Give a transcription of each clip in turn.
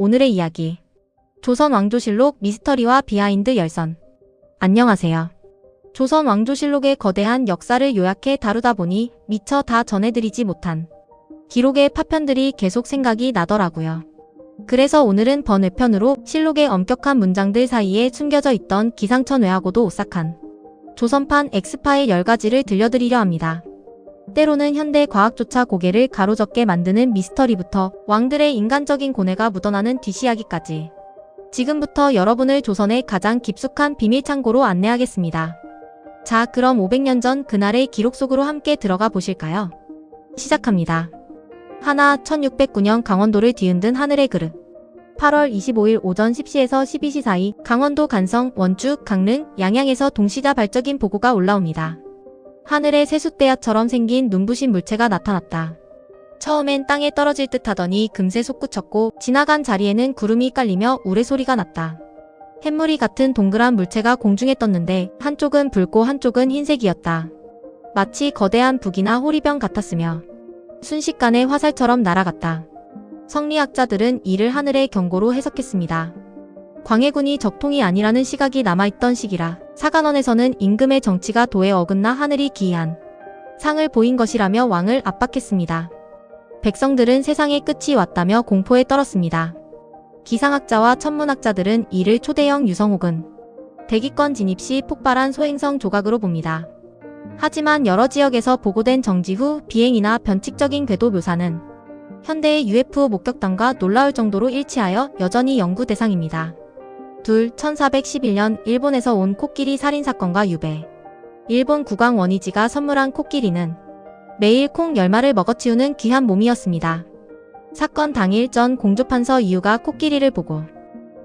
오늘의 이야기. 조선 왕조실록 미스터리와 비하인드 열선. 안녕하세요. 조선 왕조실록의 거대한 역사를 요약해 다루다 보니 미처 다 전해드리지 못한 기록의 파편들이 계속 생각이 나더라고요. 그래서 오늘은 번외편으로 실록의 엄격한 문장들 사이에 숨겨져 있던 기상천외하고도 오싹한 조선판 X파의 10가지를 들려드리려 합니다. 때로는 현대 과학조차 고개를 가로젓게 만드는 미스터리부터 왕들의 인간적인 고뇌가 묻어나는 뒷이야기까지. 지금부터 여러분을 조선의 가장 깊숙한 비밀 창고로 안내하겠습니다. 자, 그럼 500년 전 그날의 기록 속으로 함께 들어가 보실까요? 시작합니다. 하나, 1609년 강원도를 뒤흔든 하늘의 그릇. 8월 25일 오전 10시에서 12시 사이 강원도 간성, 원주, 강릉, 양양에서 동시다발적인 보고가 올라옵니다. 하늘에 세숫대야처럼 생긴 눈부신 물체가 나타났다. 처음엔 땅에 떨어질 듯 하더니 금세 솟구쳤고 지나간 자리에는 구름이 깔리며 우레소리가 났다. 햇무리 같은 동그란 물체가 공중에 떴는데 한쪽은 붉고 한쪽은 흰색이었다. 마치 거대한 북이나 호리병 같았으며 순식간에 화살처럼 날아갔다. 성리학자들은 이를 하늘의 경고로 해석했습니다. 광해군이 적통이 아니라는 시각이 남아있던 시기라 사간원에서는 임금의 정치가 도에 어긋나 하늘이 기이한 상을 보인 것이라며 왕을 압박했습니다. 백성들은 세상의 끝이 왔다며 공포에 떨었습니다. 기상학자와 천문학자들은 이를 초대형 유성 혹은 대기권 진입 시 폭발한 소행성 조각으로 봅니다. 하지만 여러 지역에서 보고된 정지 후 비행이나 변칙적인 궤도 묘사는 현대의 UFO 목격담과 놀라울 정도로 일치하여 여전히 연구 대상입니다. 둘, 1411년 일본에서 온 코끼리 살인사건과 유배. 일본 국왕 원이지가 선물한 코끼리는 매일 콩 10마를 먹어치우는 귀한 몸이었습니다. 사건 당일 전 공조판서 이유가 코끼리를 보고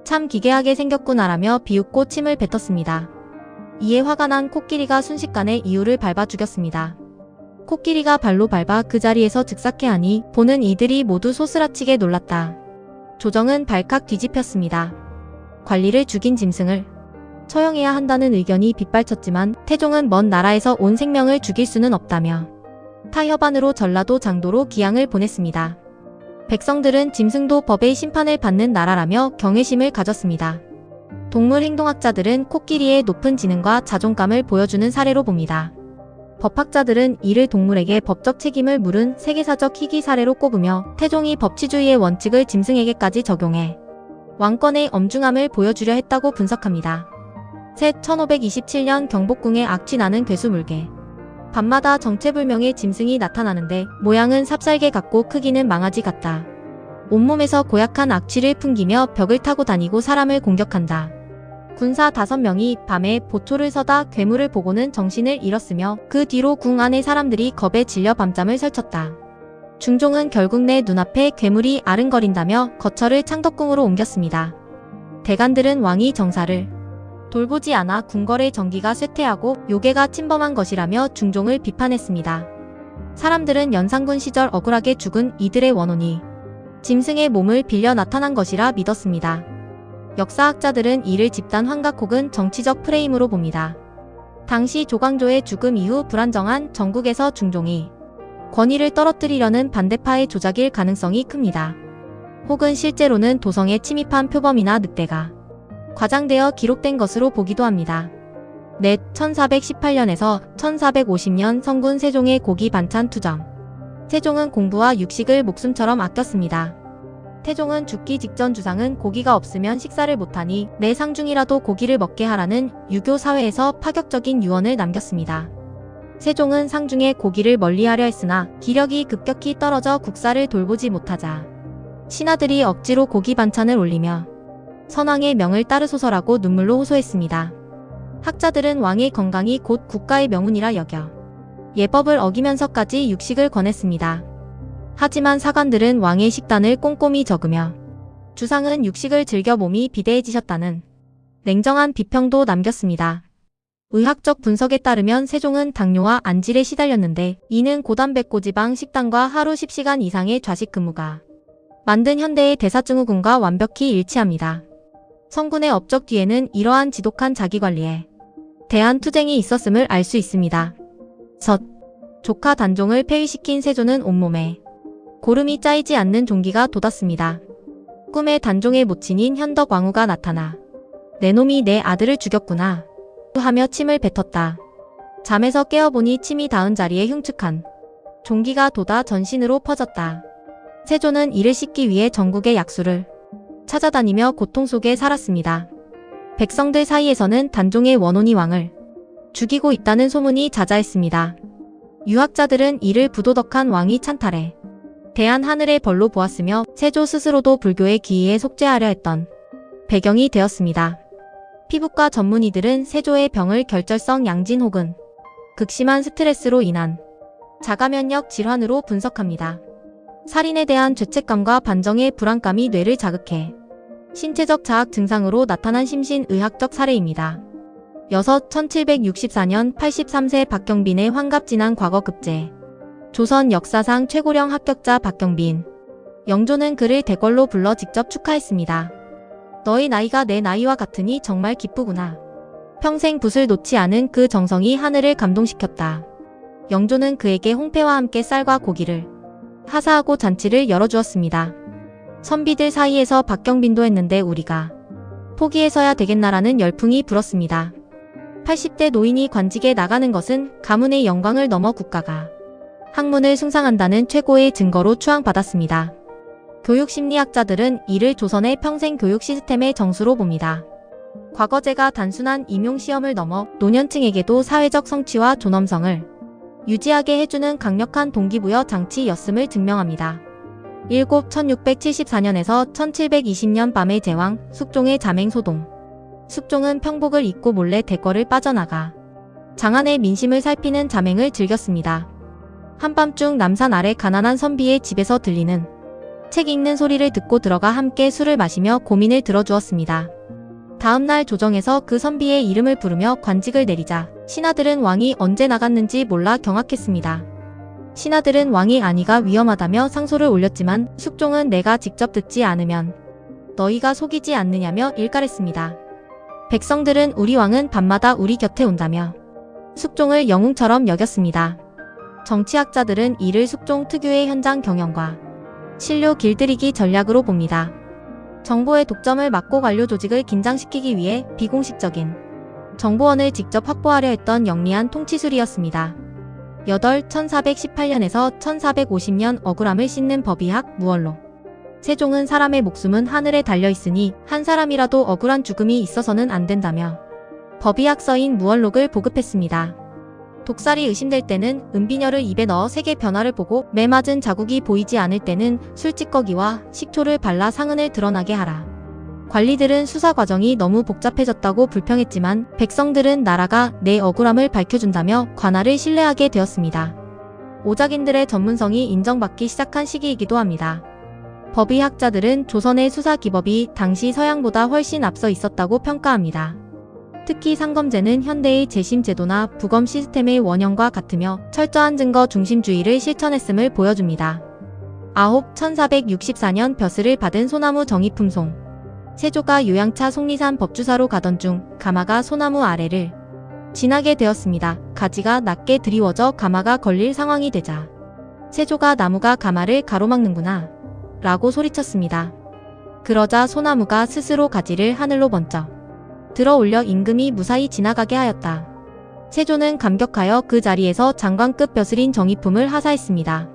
참 기괴하게 생겼구나라며 비웃고 침을 뱉었습니다. 이에 화가 난 코끼리가 순식간에 이유를 밟아 죽였습니다. 코끼리가 발로 밟아 그 자리에서 즉사케 하니 보는 이들이 모두 소스라치게 놀랐다. 조정은 발칵 뒤집혔습니다. 관리를 죽인 짐승을 처형해야 한다는 의견이 빗발쳤지만 태종은 먼 나라에서 온 생명을 죽일 수는 없다며 타협안으로 전라도 장도로 기양을 보냈습니다. 백성들은 짐승도 법의 심판을 받는 나라라며 경외심을 가졌습니다. 동물행동학자들은 코끼리의 높은 지능과 자존감을 보여주는 사례로 봅니다. 법학자들은 이를 동물에게 법적 책임을 물은 세계사적 희귀 사례로 꼽으며 태종이 법치주의의 원칙을 짐승에게까지 적용해 왕권의 엄중함을 보여주려 했다고 분석합니다. 셋, 1527년 경복궁에 악취 나는 괴수물개. 밤마다 정체불명의 짐승이 나타나는데 모양은 삽살개 같고 크기는 망아지 같다. 온몸에서 고약한 악취를 풍기며 벽을 타고 다니고 사람을 공격한다. 군사 5명이 밤에 보초를 서다 괴물을 보고는 정신을 잃었으며 그 뒤로 궁 안의 사람들이 겁에 질려 밤잠을 설쳤다. 중종은 결국 내 눈앞에 괴물이 아른거린다며 거처를 창덕궁으로 옮겼습니다. 대간들은 왕이 정사를 돌보지 않아 궁궐의 정기가 쇠퇴하고 요괴가 침범한 것이라며 중종을 비판했습니다. 사람들은 연산군 시절 억울하게 죽은 이들의 원혼이 짐승의 몸을 빌려 나타난 것이라 믿었습니다. 역사학자들은 이를 집단 환각 혹은 정치적 프레임으로 봅니다. 당시 조광조의 죽음 이후 불안정한 전국에서 중종이 권위를 떨어뜨리려는 반대파의 조작일 가능성이 큽니다. 혹은 실제로는 도성에 침입한 표범이나 늑대가 과장되어 기록된 것으로 보기도 합니다. 넷, 1418년에서 1450년 성군 세종의 고기 반찬 투정. 세종은 공부와 육식을 목숨처럼 아꼈습니다. 태종은 죽기 직전 주상은 고기가 없으면 식사를 못하니 내 상중이라도 고기를 먹게 하라는 유교 사회에서 파격적인 유언을 남겼습니다. 세종은 상중에 고기를 멀리하려 했으나 기력이 급격히 떨어져 국사를 돌보지 못하자 신하들이 억지로 고기 반찬을 올리며 선왕의 명을 따르소서라고 눈물로 호소했습니다. 학자들은 왕의 건강이 곧 국가의 명운이라 여겨 예법을 어기면서까지 육식을 권했습니다. 하지만 사관들은 왕의 식단을 꼼꼼히 적으며 주상은 육식을 즐겨 몸이 비대해지셨다는 냉정한 비평도 남겼습니다. 의학적 분석에 따르면 세종은 당뇨와 안질에 시달렸는데 이는 고단백고지방 식단과 하루 10시간 이상의 좌식 근무가 만든 현대의 대사증후군과 완벽히 일치합니다. 성군의 업적 뒤에는 이러한 지독한 자기관리에 대한 투쟁이 있었음을 알 수 있습니다. 섯, 조카 단종을 폐위시킨 세조는 온몸에 고름이 짜이지 않는 종기가 돋았습니다. 꿈에 단종의 모친인 현덕왕후가 나타나 내 놈이 내 아들을 죽였구나 하며 침을 뱉었다. 잠에서 깨어보니 침이 닿은 자리에 흉측한 종기가 돋아 전신으로 퍼졌다. 세조는 이를 씻기 위해 전국의 약수를 찾아다니며 고통 속에 살았습니다. 백성들 사이에서는 단종의 원혼이 왕을 죽이고 있다는 소문이 자자했습니다. 유학자들은 이를 부도덕한 왕이 찬탈해 대한 하늘의 벌로 보았으며 세조 스스로도 불교의 기이에 속죄하려 했던 배경이 되었습니다. 피부과 전문의들은 세조의 병을 결절성 양진 혹은 극심한 스트레스로 인한 자가면역 질환으로 분석합니다. 살인에 대한 죄책감과 반정의 불안감이 뇌를 자극해 신체적 자학 증상으로 나타난 심신의학적 사례입니다. 1764년 83세 박경빈의 환갑진한 과거 급제. 조선 역사상 최고령 합격자 박경빈. 영조는 그를 대궐로 불러 직접 축하했습니다. 너의 나이가 내 나이와 같으니 정말 기쁘구나. 평생 붓을 놓지 않은 그 정성이 하늘을 감동시켰다. 영조는 그에게 홍패와 함께 쌀과 고기를 하사하고 잔치를 열어주었습니다. 선비들 사이에서 박경빈도 했는데 우리가 포기해서야 되겠나라는 열풍이 불었습니다. 80대 노인이 관직에 나가는 것은 가문의 영광을 넘어 국가가 학문을 숭상한다는 최고의 증거로 추앙받았습니다. 교육심리학자들은 이를 조선의 평생 교육 시스템의 정수로 봅니다. 과거제가 단순한 임용시험을 넘어 노년층에게도 사회적 성취와 존엄성을 유지하게 해주는 강력한 동기부여 장치였음을 증명합니다. 1674년에서 1720년 밤의 제왕 숙종의 자맹소동. 숙종은 평복을 잊고 몰래 대궐을 빠져나가 장안의 민심을 살피는 자맹을 즐겼습니다. 한밤중 남산 아래 가난한 선비의 집에서 들리는 책 읽는 소리를 듣고 들어가 함께 술을 마시며 고민을 들어주었습니다. 다음날 조정에서 그 선비의 이름을 부르며 관직을 내리자 신하들은 왕이 언제 나갔는지 몰라 경악했습니다. 신하들은 왕이 아니가 위험하다며 상소를 올렸지만 숙종은 내가 직접 듣지 않으면 너희가 속이지 않느냐며 일갈했습니다. 백성들은 우리 왕은 밤마다 우리 곁에 온다며 숙종을 영웅처럼 여겼습니다. 정치학자들은 이를 숙종 특유의 현장 경영과 신료 길들이기 전략으로 봅니다. 정보의 독점을 막고 관료 조직을 긴장시키기 위해 비공식적인 정보원을 직접 확보하려 했던 영리한 통치술이었습니다. 1418년에서 1450년 억울함을 씻는 법의학 무언록. 세종은 사람의 목숨은 하늘에 달려있으니 한 사람이라도 억울한 죽음이 있어서는 안 된다며 법의학서인 무언록을 보급했습니다. 독살이 의심될 때는 은비녀를 입에 넣어 색의 변화를 보고 매 맞은 자국이 보이지 않을 때는 술찌꺼기와 식초를 발라 상흔을 드러나게 하라. 관리들은 수사 과정이 너무 복잡해졌다고 불평했지만 백성들은 나라가 내 억울함을 밝혀준다며 관할을 신뢰하게 되었습니다. 오작인들의 전문성이 인정받기 시작한 시기이기도 합니다. 법의학자들은 조선의 수사 기법이 당시 서양보다 훨씬 앞서 있었다고 평가합니다. 특히 상검제는 현대의 재심 제도나 부검 시스템의 원형과 같으며 철저한 증거 중심주의를 실천했음을 보여줍니다. 1464년 벼슬을 받은 소나무 정의품송. 세조가 요양차 속리산 법주사로 가던 중 가마가 소나무 아래를 지나게 되었습니다. 가지가 낮게 드리워져 가마가 걸릴 상황이 되자 세조가 나무가 가마를 가로막는구나 라고 소리쳤습니다. 그러자 소나무가 스스로 가지를 하늘로 번쩍 들어 올려 임금이 무사히 지나가게 하였다. 세조는 감격하여 그 자리에서 장관급 벼슬인 정의품을 하사했습니다.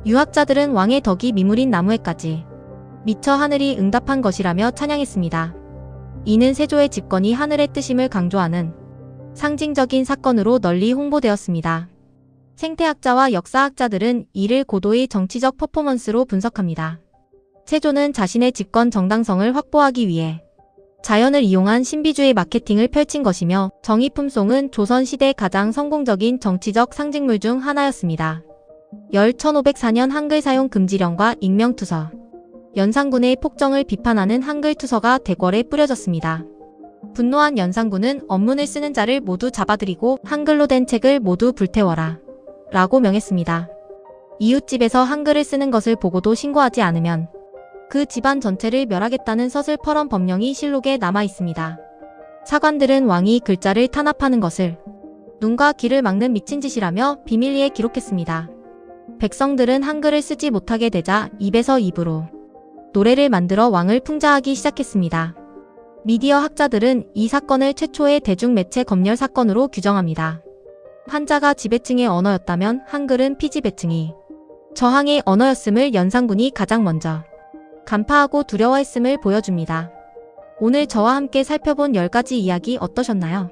유학자들은 왕의 덕이 미물인 나무에까지 미처 하늘이 응답한 것이라며 찬양했습니다. 이는 세조의 집권이 하늘의 뜻임을 강조하는 상징적인 사건으로 널리 홍보되었습니다. 생태학자와 역사학자들은 이를 고도의 정치적 퍼포먼스로 분석합니다. 세조는 자신의 집권 정당성을 확보하기 위해 자연을 이용한 신비주의 마케팅을 펼친 것이며 정의품송은 조선시대 가장 성공적인 정치적 상징물 중 하나였습니다. 1504년 한글 사용 금지령과 익명투서, 연산군의 폭정을 비판하는 한글투서가 대궐에 뿌려졌습니다. 분노한 연산군은 언문을 쓰는 자를 모두 잡아들이고 한글로 된 책을 모두 불태워라 라고 명했습니다. 이웃집에서 한글을 쓰는 것을 보고도 신고하지 않으면 그 집안 전체를 멸하겠다는 서슬퍼런 법령이 실록에 남아있습니다. 사관들은 왕이 글자를 탄압하는 것을 눈과 귀를 막는 미친 짓이라며 비밀리에 기록했습니다. 백성들은 한글을 쓰지 못하게 되자 입에서 입으로 노래를 만들어 왕을 풍자하기 시작했습니다. 미디어 학자들은 이 사건을 최초의 대중매체 검열 사건으로 규정합니다. 한자가 지배층의 언어였다면 한글은 피지배층이 저항의 언어였음을 연산군이 가장 먼저 간파하고 두려워했음을 보여줍니다. 오늘 저와 함께 살펴본 10가지 이야기 어떠셨나요?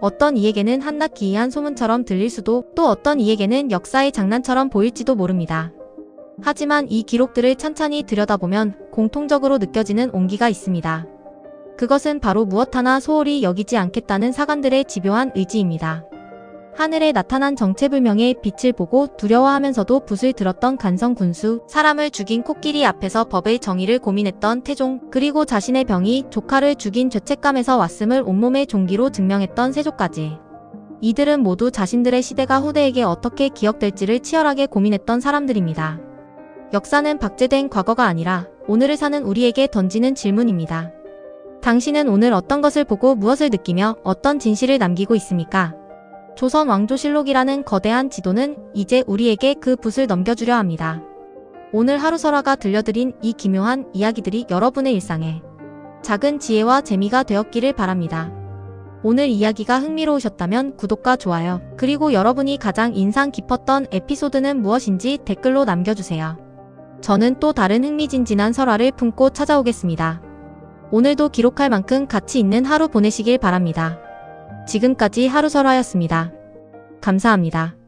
어떤 이에게는 한낱 기이한 소문처럼 들릴 수도 또 어떤 이에게는 역사의 장난처럼 보일지도 모릅니다. 하지만 이 기록들을 찬찬히 들여다보면 공통적으로 느껴지는 온기가 있습니다. 그것은 바로 무엇 하나 소홀히 여기지 않겠다는 사관들의 집요한 의지입니다. 하늘에 나타난 정체불명의 빛을 보고 두려워하면서도 붓을 들었던 간성 군수, 사람을 죽인 코끼리 앞에서 법의 정의를 고민했던 태종, 그리고 자신의 병이 조카를 죽인 죄책감에서 왔음을 온몸의 종기로 증명했던 세조까지. 이들은 모두 자신들의 시대가 후대에게 어떻게 기억될지를 치열하게 고민했던 사람들입니다. 역사는 박제된 과거가 아니라 오늘을 사는 우리에게 던지는 질문입니다. 당신은 오늘 어떤 것을 보고 무엇을 느끼며 어떤 진실을 남기고 있습니까? 조선 왕조실록이라는 거대한 지도는 이제 우리에게 그 붓을 넘겨주려 합니다. 오늘 하루설화가 들려드린 이 기묘한 이야기들이 여러분의 일상에 작은 지혜와 재미가 되었기를 바랍니다. 오늘 이야기가 흥미로우셨다면 구독과 좋아요, 그리고 여러분이 가장 인상 깊었던 에피소드는 무엇인지 댓글로 남겨주세요. 저는 또 다른 흥미진진한 설화를 품고 찾아오겠습니다. 오늘도 기록할 만큼 가치 있는 하루 보내시길 바랍니다. 지금까지 하루설화였습니다. 감사합니다.